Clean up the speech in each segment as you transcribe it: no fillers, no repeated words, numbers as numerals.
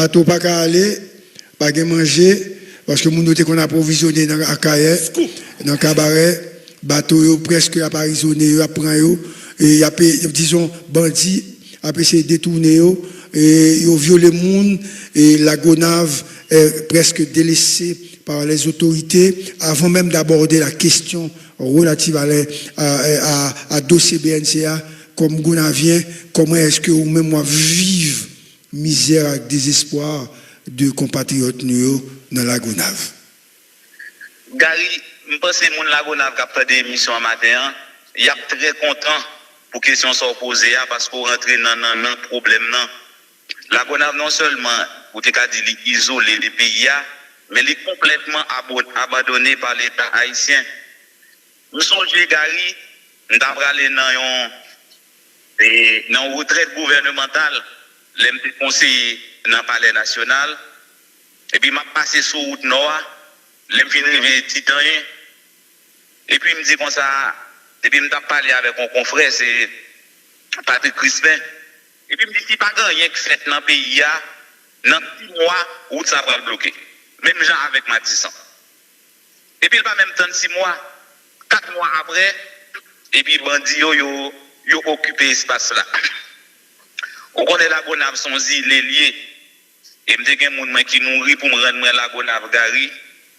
bateau pas qu'à aller, pas qu'à manger, parce que nous qu'on a approvisionné dans la cahier, dans le cabaret, bateau yo presque approvisionné, yo apprend yo, et y a disons bandits, après c'est détourné yo, et yo violé monde, et la Gonave est presque délaissée par les autorités avant même d'aborder la question relative à dossier BNCA comme Gonavien, comment est-ce que ou même moi vive misère et désespoir de compatriotes nous dans la Gonave. Gary, je pense que mon la Gonave qui a fait des émissions en matin, il y a très content pour question soit posée parce qu'on rentre dans le problème. La Gonave non seulement, vous avez dit, isolé les pays, mais elle est complètement abandonnée par l'État haïtien. Nous sommes Gary, nous avons allé dans une retraite gouvernementale, les conseillers dans le palais national, et puis je passé sur route nord, je suis arrivé Titan, et puis je me dis comme ça, et puis je parlé avec mon confrère, c'est Patrick Crispin, et puis je me dis, si pas rien qui fait dans le pays, dans 6 mois, route ça va bloquer. Même gens avec Matissan. Et puis, il va même temps 6 mois, 4 mois après, et puis, bandits, yo occupé l'espace là. On connaît la Gonave, son île lié. Et me dit qu'il y a des gens qui nourrit pour me rendre la Gonave Gary.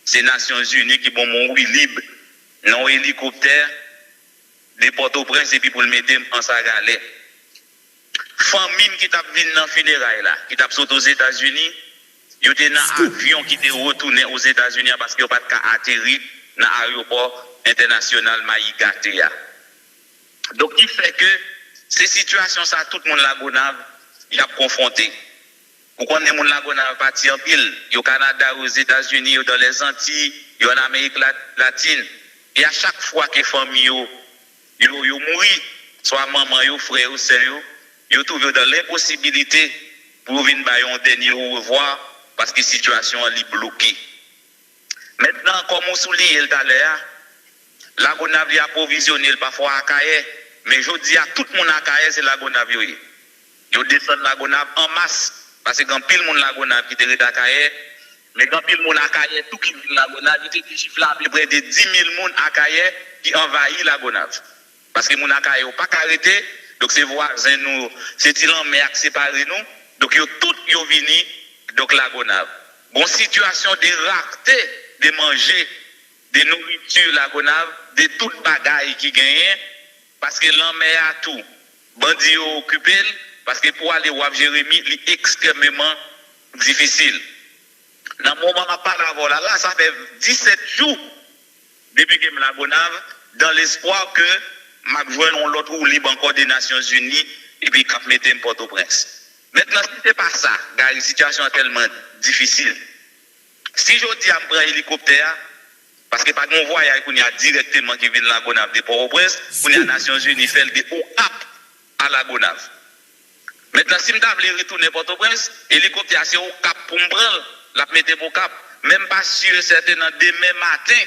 C'est les Nations Unies qui vont mon libre, non hélicoptère, des Port-au-Prince, et puis pour le mettre en Sagalais. Famine qui t'a vu dans le funérail là, qui t'a sauté aux États-Unis. Il y a un avion qui est retourné aux États-Unis parce qu'il n'y a pas de atterrir dans l'aéroport international Maïgatea. Donc, il fait que ces situations, ça, tout le monde la Gonave, il a confronté. Vous connaissez le monde la Gonave parti en pile. Il y a au Canada, aux États-Unis, dans les Antilles, il y a en Amérique latine. Et à chaque fois que les familles mourent, soit maman, frère ou sœur, ils trouvent dans l'impossibilité pour venir un dernier au revoir. Parce que la situation est bloquée. Maintenant, comme on souligne tout à l'heure, la Gonave a provisionné parfois à Kaye, mais je dis à tout le monde à Kaye, c'est la Gonave. Ils descendent la Gonave en masse, parce que quand pile le monde la Gonave qui est à Kaye, mais quand pile le monde à Kaye, tout qui vient la Gonave, il y a des chiffres là, près de 10 000 personnes à Kaye qui envahissent la Gonave. Parce que les gens à Kaye n'ont pas arrêté, donc c'est voisins nous, c'est ils en mer qui séparent nous, donc ils tous venus. Donc la Gonave. Bon situation de rareté de manger, de nourriture la Gonave, de toutes bagailles qui gagnent, parce que l'homme est à tout. Bandit occupé, parce que pour aller voir Jérémie, c'est extrêmement difficile. Dans le moment où je parle là, ça fait 17 jours depuis que je suis la Gonave, dans l'espoir que je joigne l'autre ou libre encore des Nations Unies, et puis je mette un Port-au-Prince. Maintenant, si ce n'est pas ça, car la situation est tellement difficile. Si je dis à me prendre un hélicoptère, parce que pas de voyage qu'on y a directement qui vient de la Gonave de Port-au-Prince, qu'on y a Nations Unies fait des haut cap à la Gonave. Maintenant, si je veux retourner à Port-au-Prince, l'hélicoptère c'est au cap pour me prendre, la mettre au cap. Même pas sûr, certainement demain matin,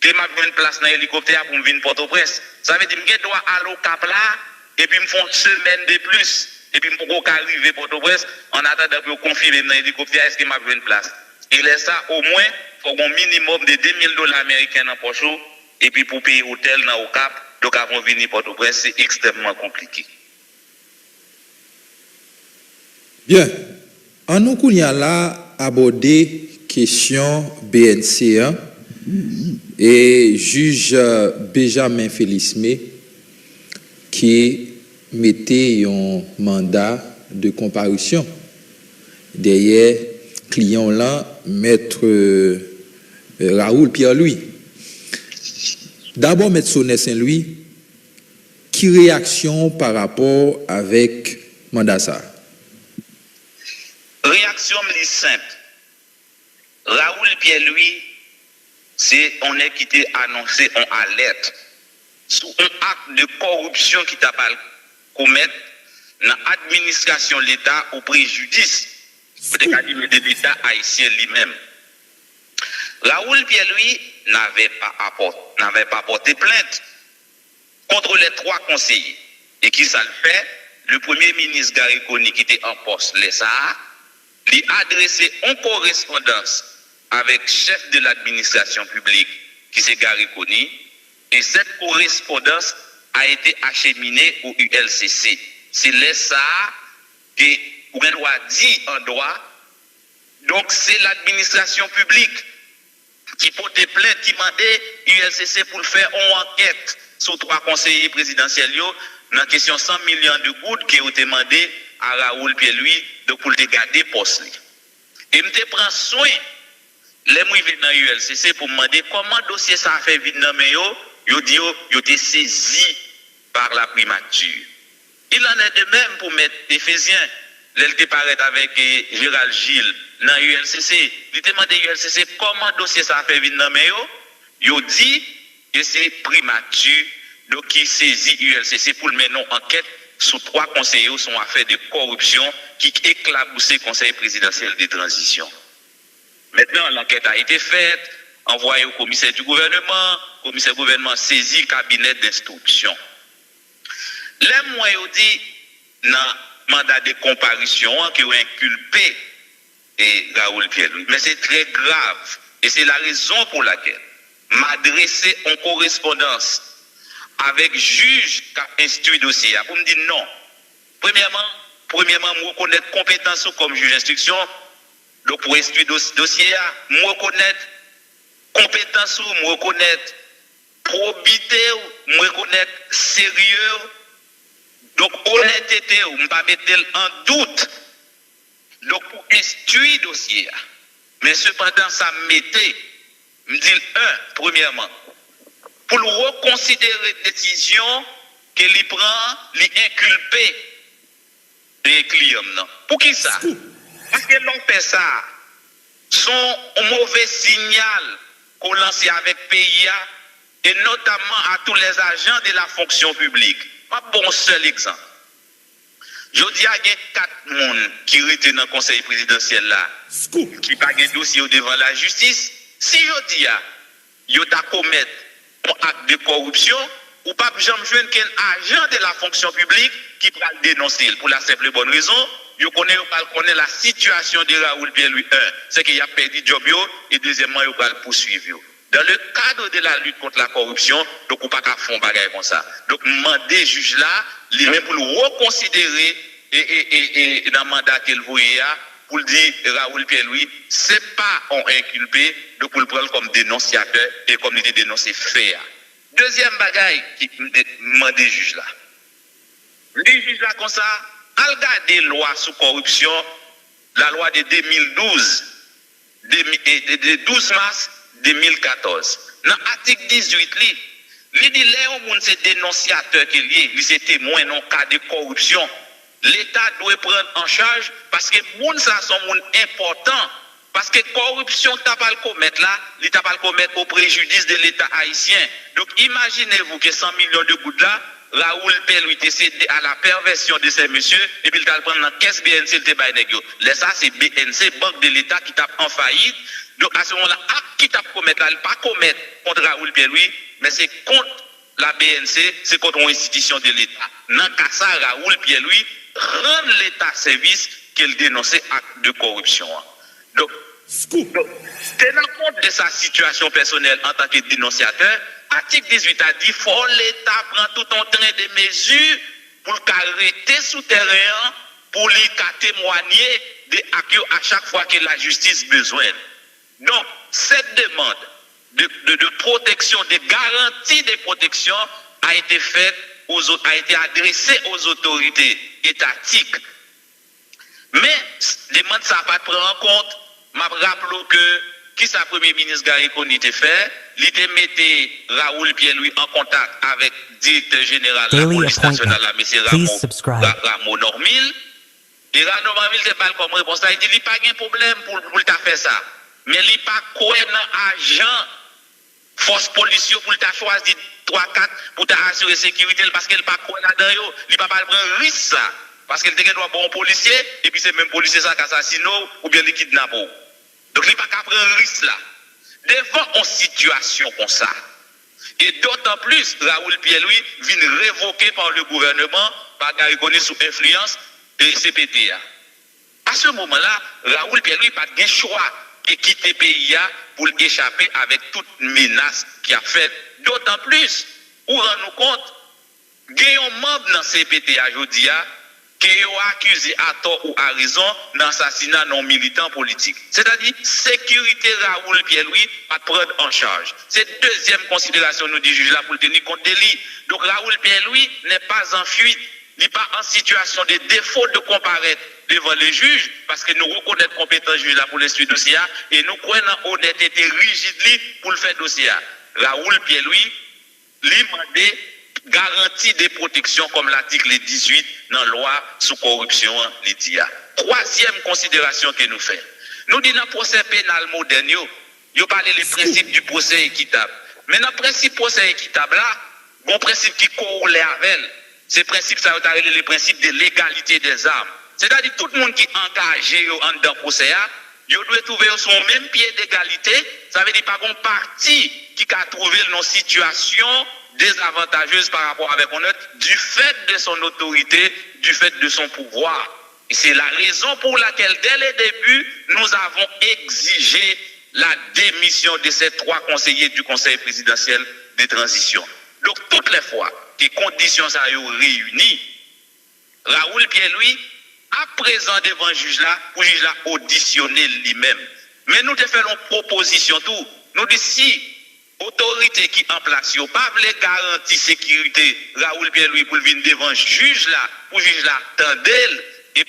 que je vais une place dans l'hélicoptère pour me venir à Port-au-Prince. Ça veut dire que je dois aller au cap là, et puis me font une semaine de plus. Et puis, je peux arriver à Port-au-Prince en attendant pour confirmer dans l'hélicoptère est-ce qu'il m'a vu une place. Il est ça, au moins, il faut un minimum de $2,000 américains en poche. Et puis, pour payer hôtel dans le Cap, donc avant de venir à Port-au-Prince, c'est extrêmement compliqué. Bien. En nous, qu'on y a là abordé question BNCA et juge Benjamin Félismé qui mettait un mandat de comparution derrière client là, maître Raoul Pierre-Louis. D'abord, maître Sonnet Saint-Louis, qui réaction par rapport avec mandat ça? Réaction simple. Raoul Pierre-Louis, c'est on est qui t'a annoncé en alerte sur un acte de corruption qui t'a pas commettre dans l'administration de l'État au préjudice de l'État haïtien lui-même. Raoul Pierre-Louis n'avait pas porté plainte contre les 3 conseillers. Et qui ça le fait? Le premier ministre Gary Conny qui était en poste, il li adressé une correspondance avec chef de l'administration publique qui c'est Gary Coney, et cette correspondance a été acheminée au ULCC. C'est là ça que on doit dire en droit. Donc c'est l'administration publique qui porte plainte, qui demandait ULCC pour faire une enquête sur 3 conseillers présidentiels dans la question 100 millions de gouttes qui ont été demandé à Raoul Pierre-Louis pour le garder poste. Et je prends soin, les moi dans ULCC pour me demander comment le dossier ça a fait vite dans mes yo dit yo été saisi par la primature. Il en est de même pour mettre Éphésiens, l'elle paraît avec Gérald Gilles dans ULCC. Il demande ULCC comment le dossier ça a fait vite dans mes yo dit que c'est primature donc qui saisit ULCC pour mener une enquête sur 3 conseillers sont affaires de corruption qui éclaboussent le conseil présidentiel de transition. Maintenant, l'enquête a été faite, envoyée au commissaire du gouvernement, le commissaire du gouvernement saisit le cabinet d'instruction. Les moyens dit dans le mandat de comparution qui ont inculpé Raoul Pierre-Louis. Mais c'est très grave et c'est la raison pour laquelle m'adresser en correspondance avec juge qui a instruit le dossier. Pour me dire non. Premièrement, je reconnais compétence comme juge d'instruction. Donc pour instruire le dossier, je reconnais compétence, je reconnais probité, je reconnais sérieux. Donc honnêteté, je ne vais pas mettre en doute. Donc pour instruire le dossier. Mais cependant, ça mettait, me dit premièrement, pour reconsidérer la décision qu'il prend, l'inculper les clients. Pour qui ça? Parce que l'on fait ça, son mauvais signal qu'on lance avec PIA et notamment à tous les agents de la fonction publique. Pas bon seul exemple. Je dis à 4 personnes qui étaient dans le conseil présidentiel là, qui n'ont pas de dossier devant la justice. Si je dis à ils ont commis un acte de corruption, ou pas jamais jouer qu'un agent de la fonction publique qui va le dénoncer pour la simple bonne raison. Vous connaissez la situation de Raoul Pierre-Louis. C'est qu'il a perdu le job et deuxièmement, il va le poursuivre. Dans le cadre de la lutte contre la corruption, donc on ne peut pas faire un bagage comme ça. Donc, demander juge là, lui-même pour le reconsidérer et dans le mandat qu'il voyait, pour le dire Raoul Pierre-Louis, ce n'est pas un inculpé, donc pour le prendre comme dénonciateur et comme il était dénoncé fait. Deuxième bagaille qui demande juge là. Le juge là comme ça, à regarder la loi sur corruption, la loi de 2012, de 12 mars 2014. Dans l'article 18, il dit que c'est dénonciateur qui est lié, c'est témoin dans le cas de corruption. L'État doit prendre en charge parce que les gens sont importants. Parce que corruption, tu n'as pas le commettre là, tu n'as pas le commettre au préjudice de l'État haïtien. Donc imaginez-vous que 100 millions de gouttes là, Raoul Pierre-Louis était cédé à la perversion de ces messieurs et puis il t'a prendre dans caisse BNC le baïnégio. Là ça c'est BNC, Banque de l'État qui tape en faillite. Donc à ce moment-là, qui tape commettre là, il pas commettre contre Raoul Pierre-Louis, mais c'est contre la BNC, c'est contre une institution de l'État. Dans cas ça, Raoul Pierre-Louis rend l'État service qu'il dénonçait acte de corruption. Donc, tenant compte de sa situation personnelle en tant que dénonciateur, article 18 a dit faut l'État prend tout un train de mesures pour arrêter sous terrain pour lui témoigner des actes à chaque fois que la justice besoin. Donc, cette demande de protection, de garantie de protection a été faite, a été adressée aux autorités étatiques. Mais, demande ça pas prendre en compte. Je rappelle que qui sa premier ministre Gary Coney a fait, il a mis Raoul Pierre-Louis en contact avec le directeur général de la police nationale, M. Ramo Normil. Et Ramo Normil n'a pas comme réponse. Il dit qu'il n'y a pas de problème pour faire ça. Mais il n'y a pas un agent force policière pour choisir 3-4 pour assurer la sécurité parce qu'il n'y a pas là-dedans. Il n'y a pas prendre risque ça. Parce qu'il y a un bon policier et puis c'est même policier ça qui assassine ou bien qui kidnappe. Donc, il n'y a pas qu'à prendre un risque là. Devant une situation comme ça, et d'autant plus, Raoul Pierre-Louis vient révoqué par le gouvernement, par Gary Coney sous influence de CPTA. À ce moment-là, Raoul Pierre-Louis n'a pas de choix de quitter le pays pour échapper avec toute menace qu'il a faite. D'autant plus, où rend-nous compte, il y a un membre dans CPTA aujourd'hui qui est accusé à tort ou à raison d'assassinat non militant politique. C'est-à-dire, sécurité Raoul Pierre-Louis à prendre en charge. C'est deuxième considération, nous dit juge là, pour tenir compte de lui. Donc Raoul Pierre-Louis n'est pas en fuite, il n'est pas en situation de défaut de comparaître devant les juges, parce que nous reconnaissons compétence juge là pour le suite dossier, et nous croyons en honnêteté rigide pour le faire dossier. Raoul Pierre-Louis, lui demandé garantie de protection comme l'article 18 dans la loi sous corruption l'IDIA. Troisième considération que nous faisons. Nous disons dans le procès pénal moderne, nous parlons des principes du procès équitable. Mais dans le principe du procès équitable, là, il y a un principe qui corrèle avec ce principe, ça veut dire le principe de l'égalité des armes. C'est-à-dire tout le monde qui est engagé dans le procès, il doit trouver son même pied d'égalité. Ça veut dire pas un parti qui a trouvé une situation désavantageuse par rapport avec un autre du fait de son autorité, du fait de son pouvoir. Et c'est la raison pour laquelle, dès le début, nous avons exigé la démission de ces 3 conseillers du Conseil présidentiel de transition. Donc, toutes les fois que les conditions sont réunies, Raoul Pierre-Louis à présent devant le juge là, pour le juge là auditionner lui-même. Mais nous te faisons une proposition tout. Nous disons si autorité qui en place, yo pas les garanties sécurité Raoul Pierre-Louis pour venir devant le juge là, pour le juge là tendel et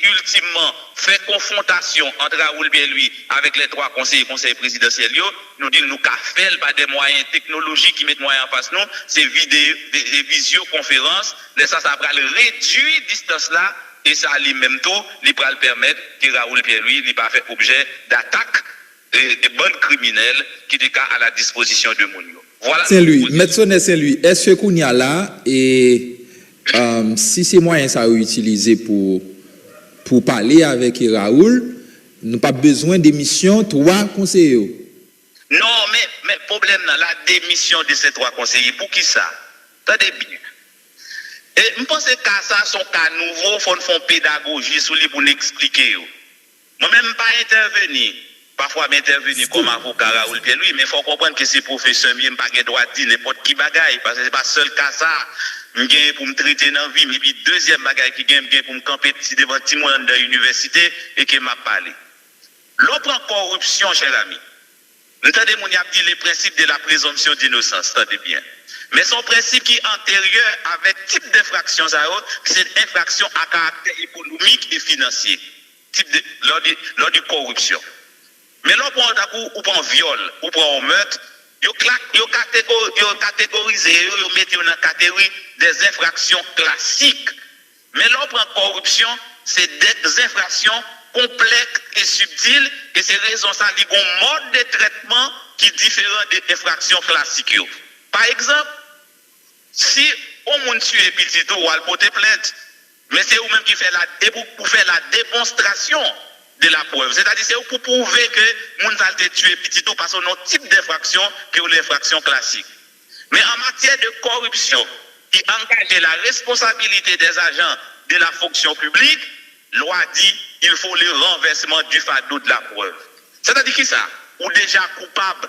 ultimement faire confrontation entre Raoul Pierre-Louis avec les 3 conseillers conseil présidentiel, nous disons nous qu'à faire pas des moyens technologiques qui mettent moyens en face nous, c'est vidéo des visioconférences, ça va réduire distance là et ça lui-même tout, il va permettre que Raoul Pierre-Louis n'est pas fait objet d'attaque des bonnes criminels qui étaient à la disposition de Mounio. Voilà. Saint-Louis, Maître Saint-Louis, est-ce qu'on y a là et si ces moyens ça utilisés pour parler avec Raoul, nous n'avons pas besoin d'émission 3 conseillers. Non, mais problème dans la démission de ces 3 conseillers, pour qui ça? Attendez bien. Et je pense que ça, son cas nouveau, il faut faire pédagogie sur lui pour nous expliquer. Moi-même, pas intervenir. Parfois, m'intervenir comme avocat Raoul Pierre-Louis, mais il faut comprendre que ces professeurs, je n'ai pas le droit de dire n'importe qui bagaille, parce que ce n'est pas seul cas ça. Je pour me traiter dans la vie, mais puis deuxième bagaille qui gagne pour me camper devant tout le monde dans l'université et qui m'a parlé. L'autre corruption, cher ami. Entendez, mon a dit les principes de la présomption d'innocence, entendez bien. Mais son principe qui est antérieur avec type d'infraction, c'est infraction à caractère économique et financier, type de lors de corruption. Mais là, on prend viol, on prend meurtre, ils catégorisent, ils mettent dans la catégorie des infractions classiques. Mais là, on prend corruption, c'est des infractions complexes et subtiles, et c'est raison ça, il y a un mode de traitement qui est différent des infractions classiques. Par exemple, si on monde tue petit ou on porte plainte, mais c'est vous-même qui fait pour faire la démonstration de la preuve. C'est-à-dire c'est pour prouver que moun a tué petit tout parce que notre type d'infraction que l'infraction classique. Mais en matière de corruption qui engage la responsabilité des agents de la fonction publique, loi dit il faut le renversement du fardeau de la preuve. C'est-à-dire qui ça? Ou déjà coupable.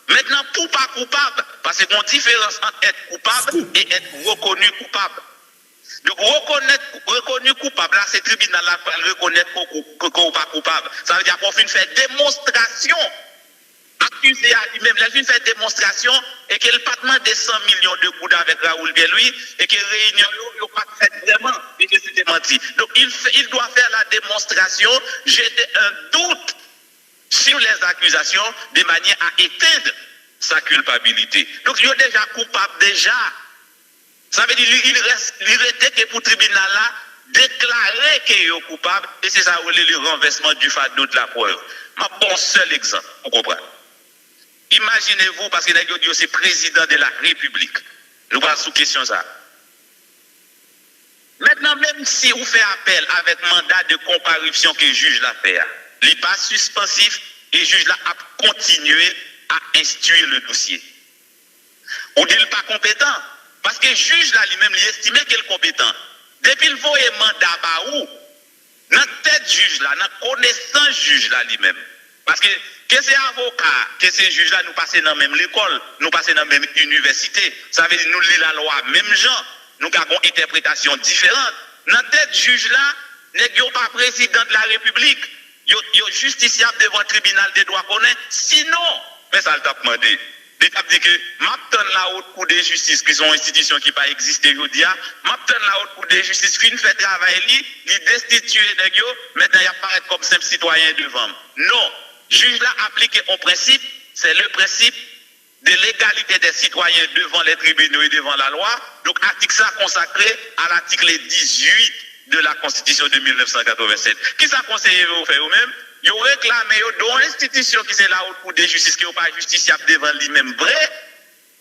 Maintenant, pour pas coupable, parce qu'il y a une différence entre être coupable et être reconnu coupable. Donc, reconnu coupable, là, c'est le tribunal qui reconnaît qu'on n'est pas coupable. Ça veut dire qu'on fait démonstration. Accusé à lui-même, il fait démonstration et qu'il n'a pas demandé 100 millions de coups avec Raoul Pierre-Louis et que réunion n'a pas fait vraiment et que c'était menti. Donc, il doit faire la démonstration, jeter un doute sur les accusations de manière à éteindre sa culpabilité. Donc, il est déjà coupable déjà. Ça veut dire qu'il reste que pour le tribunal là déclarer qu'il est coupable et c'est ça le renversement du fardeau de la preuve. Je prends un seul exemple, vous comprenez. Imaginez-vous, parce que c'est président de la République. Nous parlons sous question ça. Maintenant, même si vous faites appel avec mandat de comparution que le juge l'a fait, il n'est pas suspensif et le juge a continué à instruire le dossier. On dit qu'il n'est pas compétent. Parce que le juge là lui-même, il estimait qu'il est compétent. Depuis le voyer mandat par où, dans tête juge là, dans connaissance juge là lui-même. Parce que c'est avocat, que ces juges là nous passons dans la même école, nous passons dans la même université. Ça veut dire nous lisons la loi même gens, nous avons une interprétation différente. Dans tête juge là, n'est pas président de la République, yo justiciable devant le tribunal des droits connaît. Sinon, mais ça le t'a demandé. L'État dit que m'attend la haute cour de justice qui sont institutions qui pas exister aujourd'hui, m'attend la haute cour de justice qui fait travail li destituer nèg yo, maintenant il apparaît comme simple citoyen devant. Non, juge là appliqué au principe, c'est le principe de l'égalité des citoyens devant les tribunaux et devant la loi. Donc article ça consacré à l'article 18 de la Constitution de 1987. Qui ça conseille vous faire vous-même? Vous réclamez dans l'institution qui c'est la haute cour de justice qui n'est pas justiciable devant lui-même vrai.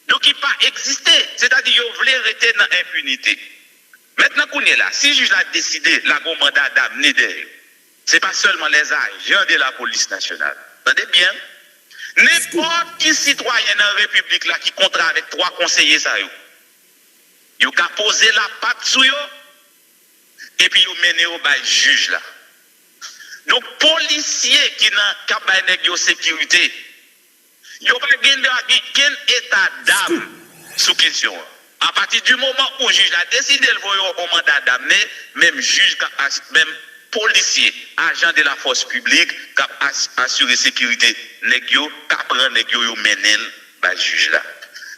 Donc il pas existé. C'est-à-dire vous voulez rester dans l'impunité. Maintenant qu'on est là, si le juge a décidé la mandat d'amener derrière, ce n'est pas seulement les agents de la police nationale. Entendez bien? N'importe qui citoyen dans la République là qui contrat avec 3 conseillers, ça il a posé la patte sur eux et puis il mené au juge là. Donc, policiers qui n'ont pas de sécurité, ils n'ont pas de état d'âme sous question. À partir du moment où le juge a décidé de voir au mandat d'amener, même juge, même policier, agent de la force publique, qui assurer la sécurité, qui prend les mener le juge là.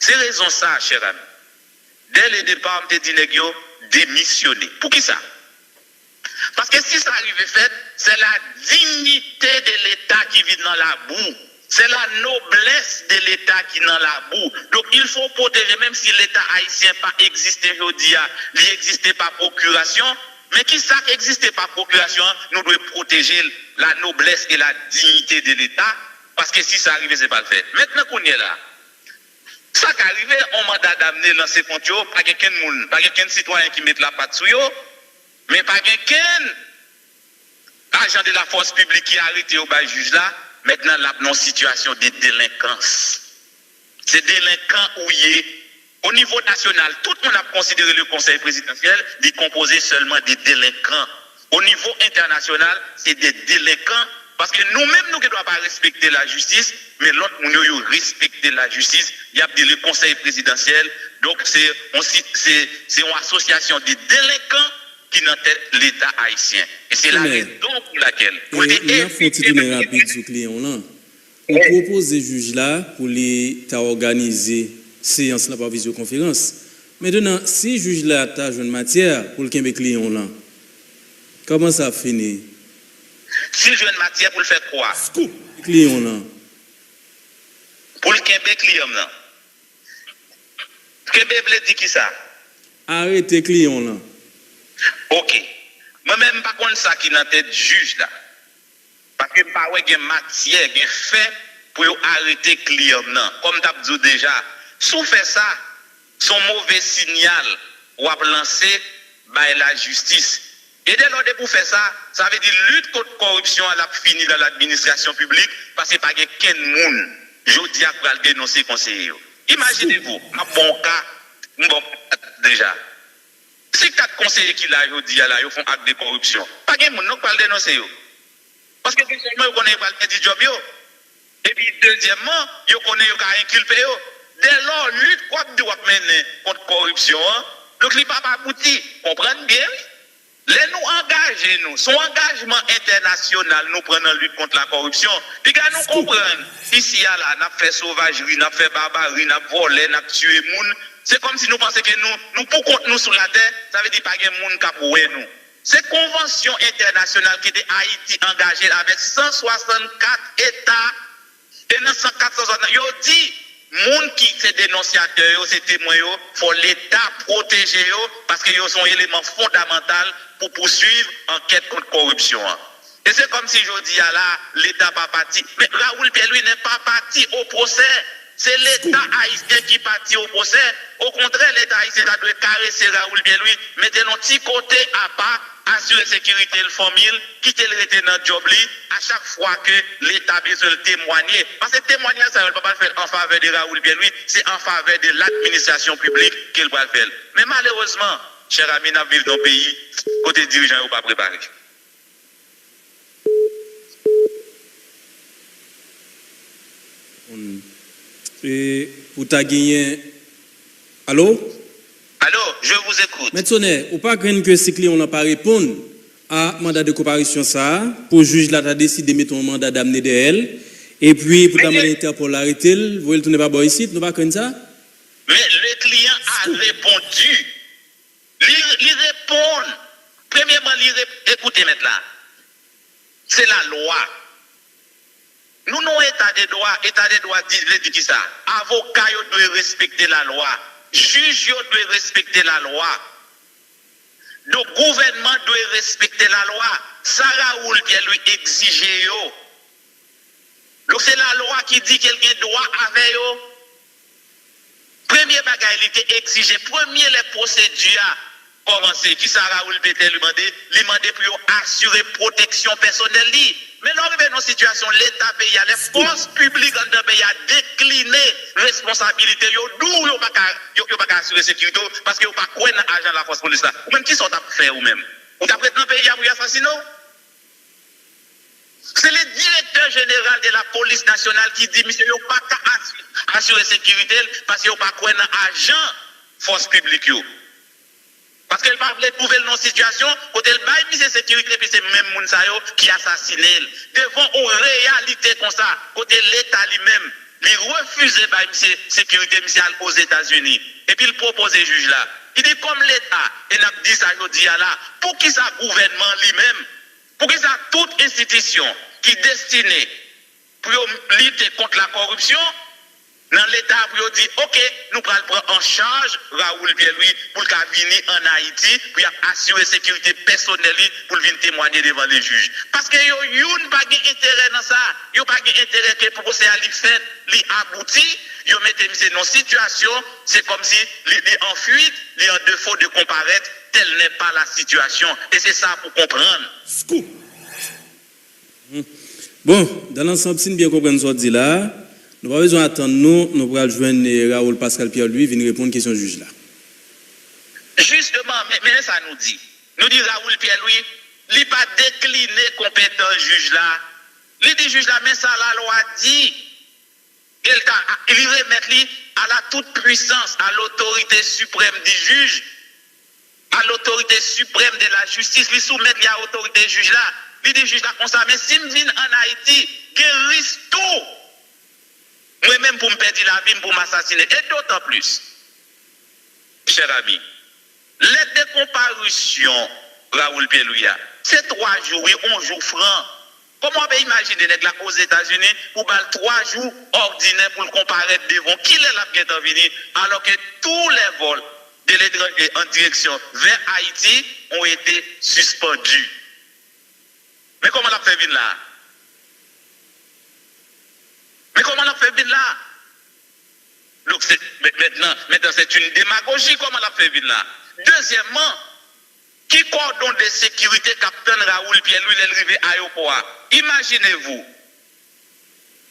C'est raison ça, cher ami. Dès le départ, on te dit démissionner. Pour qui ça? Parce que si ça arrive fait, c'est la dignité de l'État qui vit dans la boue. C'est la noblesse de l'État qui est dans la boue. Donc il faut protéger, même si l'État haïtien pas existé aujourd'hui, il n'existait pas procuration. Mais qui ça qui n'existait pas procuration, nous devons protéger la noblesse et la dignité de l'État. Parce que si ça arrive, ce n'est pas le fait. Maintenant qu'on est là, ça qui arrive, on mandat d'amener dans ces comptes, pas quelqu'un citoyen qui met la patte sur eux. Mais pas quelqu'un, agent de la force publique qui a arrêté au bas juge là, maintenant là, dans une situation de délinquance. C'est délinquant où il est. Au niveau national, tout le monde a considéré le conseil présidentiel d'y composer seulement des délinquants. Au niveau international, c'est des délinquants. Parce que nous-mêmes, nous ne devons pas respecter la justice, mais l'autre, nous respecter la justice. Il y a le conseil présidentiel. Donc, c'est une association de délinquants qui n'a tête l'État haïtien. Et c'est la raison pour laquelle. Il faut tourner rapide sur le client là. On propose des juges là pour les organiser séance là par visioconférence. Maintenant, si juge là a une matière pour le client là, comment ça finit? Si je une matière pour le faire quoi? Client là. Pour le client là. Kembe veut dire qui ça? Arrêtez client là. Ok. Moi-même, pas contre ça qui est dans tête juge là. Parce que pas ouais, il y a matière, il y a fait pour arrêter le client là. Comme tu as dit déjà, si on fait ça, son mauvais signal ou à lancer by la justice. Et dès lors pour faire ça, ça veut dire lutte contre la corruption à la fini dans l'administration publique parce que pas quelqu'un monde je dis à quoi dénoncer conseiller. Imaginez-vous, un bon cas, déjà. Si 4 conseillers qui là, ils font acte de corruption, pas de monde qui va dénoncer. Parce que deuxièmement, ils connaissent pas le job. Et puis deuxièmement, ils connaissent qu'ils inculpé. Dès lors, lutte quoi doit mener contre la corruption. Donc, il ne va pas aboutir. Comprenez bien? Les nous engager, son engagement international, nous prenons en lutte contre la corruption. Les gars, nous comprenons. Ici, là, nous avons fait sauvagerie, nous avons fait barbarie, nous avons volé, nous avons tué les gens. C'est comme si nous pensions que nous pour contre nous sur la terre, ça veut dire pas qu'il y a des gens qui ont nous. C'est convention internationale qui était Haïti engagée avec 164 États. Et dans 164, ils ont dit, gens qui sont dénonciateurs, c'est témoins, il faut l'État protéger parce qu'ils sont un élément fondamental pour poursuivre l'enquête contre la corruption. Et c'est comme si je dis là, l'État n'a pas parti. Mais Raoul Pierre-Louis n'est pas parti au procès. C'est l'État haïtien qui partit au procès. Au contraire, l'État haïtien doit caresser Raoul Pierre-Louis, mettre un petit côté à part, assurer la sécurité de la famille, quitter le retenant de job à chaque fois que l'État a besoin de témoigner. Parce que témoigner, ça ne va pas le faire en faveur de Raoul Pierre-Louis, c'est en faveur de l'administration publique qu'il va le faire. Mais malheureusement, cher ami, nous vivons dans un pays côté dirigeant pas préparé. Et pour ta gagner. Allô? Allô, je vous écoute. Maintenant, ou pas craindre que ces clients n'ont pas répondu à mandat de comparution ça, pour juge là, tu as décidé de mettre un mandat d'amener de elle, et puis pour ta mandat pour l'arrêter, vous voulez tourner pas bon ici, nous pas craindre ça? Mais le client a répondu. Il répond. Premièrement, écoutez maintenant. C'est la loi. Nous avons état de droit. État de droit dit qui ça? Avocat doit respecter la loi. Juge doit respecter la loi. Le gouvernement doit respecter la loi. Sarah Raoul lui exige. Donc c'est la loi qui dit qu'elle a droit avec eux. Premier bagage, il était exigé. Premier, les procédures commencé. Qui ça, Raoul Pété lui demandé pour assurer protection personnelle. Mais là, on est dans une situation, l'État pays, les forces publiques dans le pays a décliné responsabilité. D'où ils n'ont pas assurer sécurité parce qu'ils n'ont pas quoi dans l'argent de la force police là. Ou même qui sont à faire ou même. Ou d'après dans le pays pour assassiner. C'est le directeur général de la police nationale qui dit, monsieur, il n'a pas assurer sécurité parce qu'il n'a pas quoi dans l'argent force publique. Parce qu'elle va trouver une situation, quand elle va mise sécurité, puis c'est même Mounsayo qui assassine. Devant une réalité comme ça, côté l'État lui-même, il refuse de sécurité aux États-Unis. Et puis il propose au juge là. Il dit comme l'État, et n'a dit ça aujourd'hui là, pour qui ça gouvernement lui-même, pour qui ça toute institution qui est destinée pour lutter contre la corruption, dans l'État, pour dire, OK, nous allons prendre en charge Raoul Pierre-Louis pour qu'il vienne en Haïti, pour assurer la sécurité personnelle, pour venir témoigner devant les juges. Parce que ils n'ont pas d'intérêt dans ça. Ils n'ont pas d'intérêt que le procès a fait, il aboutit. Ils mettent dans une situation, c'est comme si il est en fuite, il est en défaut de comparaître, telle n'est pas la situation. Et c'est ça pour comprendre. Scoop. Bon, dans l'ensemble, si nous bien comprenons ce qu'on dit là, nous n'avons pas besoin d'attendre nous pourrons joindre Raoul Pascal Pierre-Louis venir répondre à la question du juge là. Justement, mais ça nous dit Raoul Pierre-Louis, il n'a pas décliné compétent juge là. Il dit juge là, mais ça la loi dit. Il remet à la toute puissance, à l'autorité suprême du juge, à l'autorité suprême de la justice, il soumet à l'autorité juge là. Il dit juge là comme ça, mais si je viens en Haïti, guérisse tout. Moi-même pour me perdre la vie, pour m'assassiner. Et d'autant plus, cher ami, l'aide de comparution, Raoul Pierre-Louis, c'est 3 jours, oui, 11 jours francs. Comment on peut imaginer là aux États-Unis pour 3 jours ordinaires pour le comparer devant qui est là qui est venu alors que tous les vols de l'étranger en direction vers Haïti ont été suspendus. Mais comment on a fait venir là? Mais comment on a fait venir là? Donc maintenant c'est une démagogie, comment on a fait venir là? Deuxièmement, qui coordonne de sécurité capitaine Raoul Pierre-Louis est arrivé à l'aéroport? Imaginez-vous.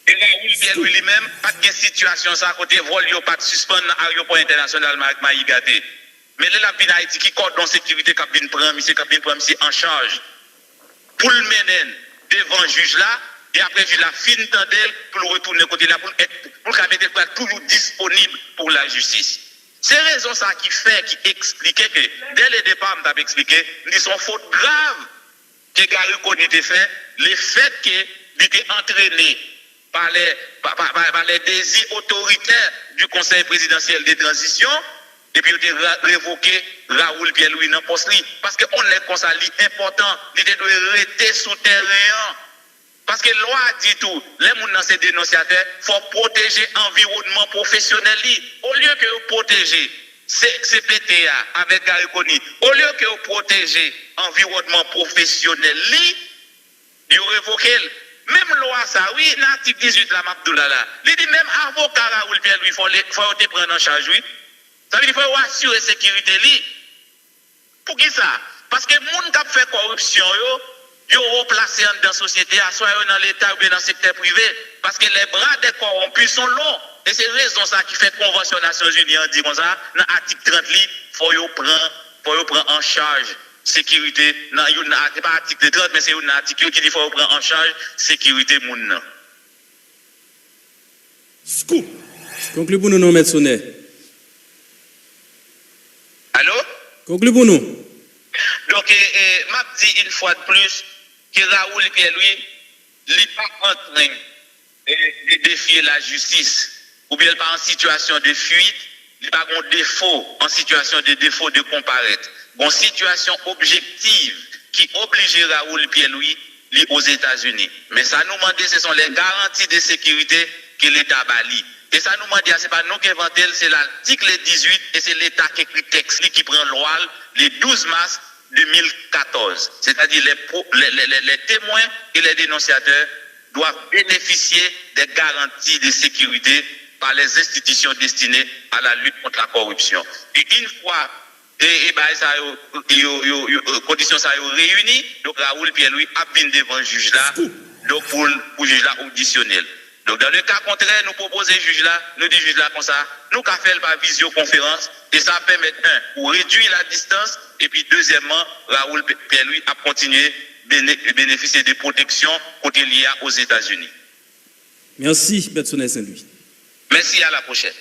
Et Raoul Pierre-Louis lui-même, pas de situation ça, côté vol, il n'y a pas de suspendre à l'aéroport international Maïgaté. Mais là, la Haïti qui coordonne sécurité capitaine prend en charge. Pour le mener devant le juge là, et après le juge là, fin d'elle pour le retourner côté là, pour être toujours disponible pour la justice. C'est raison ça qui expliquait que, dès le départ, je t'avais expliqué, ils sont fautes graves que Gary Koni a fait, le fait qu'il était entraîné par les désirs autoritaires du Conseil présidentiel de transition, et puis il a révoqué Raoul Pierre-Louis dans le poste. Parce qu'on est comme ça, important, il doit rester sous terrain. Parce que la loi dit tout, les gens dans ces dénonciateurs, il faut protéger l'environnement professionnel. Au lieu que vous protégez CPTA avec Gary Koni, au lieu que vous protégez l'environnement professionnel, vous révoquez. Même loi, ça, oui, l'article 18 de la Mabdoula, il dit même avocat Raoul Pierre-Louis, il faut te prendre en charge, oui. Ça veut dire qu'il faut assurer la sécurité. Pour qui ça? Parce que les gens qui fait corruption, ils sont replacés dans la société, soit dans l'État ou dans le secteur privé. Parce que les bras des corrompus sont longs. Et c'est raison ça qui fait Convention des Nations Unies, dit comme ça, dans l'article 30, il faut prendre pour prendre en charge sécurité. Non, c'est pas article 30, mais c'est un article qui dit faut prendre en charge sécurité moun. Scoop. Conclue pour nous, non, M. Sonnet. Allô? Conclue pour nous. Donc, m'a dit une fois de plus que Raoul Pierre-Louis n'est pas en train de défier la justice, ou bien pas en situation de fuite, il n'est pas en défaut, en situation de défaut de comparaître. Une situation objective qui oblige Raoul Pierre-Louis aux États-Unis. Mais ça nous demande, ce sont les garanties de sécurité que l'État bali. Et ça nous demande, ce n'est pas nous qui inventons, c'est l'article 18 et c'est l'État qui écrit texte qui prend loi le 12 mars 2014. C'est-à-dire les témoins et les dénonciateurs doivent bénéficier des garanties de sécurité par les institutions destinées à la lutte contre la corruption. Et une fois conditions ça réunies, donc Raoul Pierre-Louis a venu devant le juge là, donc pour le juge là auditionnel. Donc dans le cas contraire, nous proposons le juge là, nous disons juge là comme ça, nous qu'à faire par visioconférence et ça permet pour réduire la distance et puis deuxièmement, Raoul Pierre-Louis a continué bénéficier des protections côté liées aux États-Unis. Merci, M. Sonnet Saint-Louis. Merci, à la prochaine.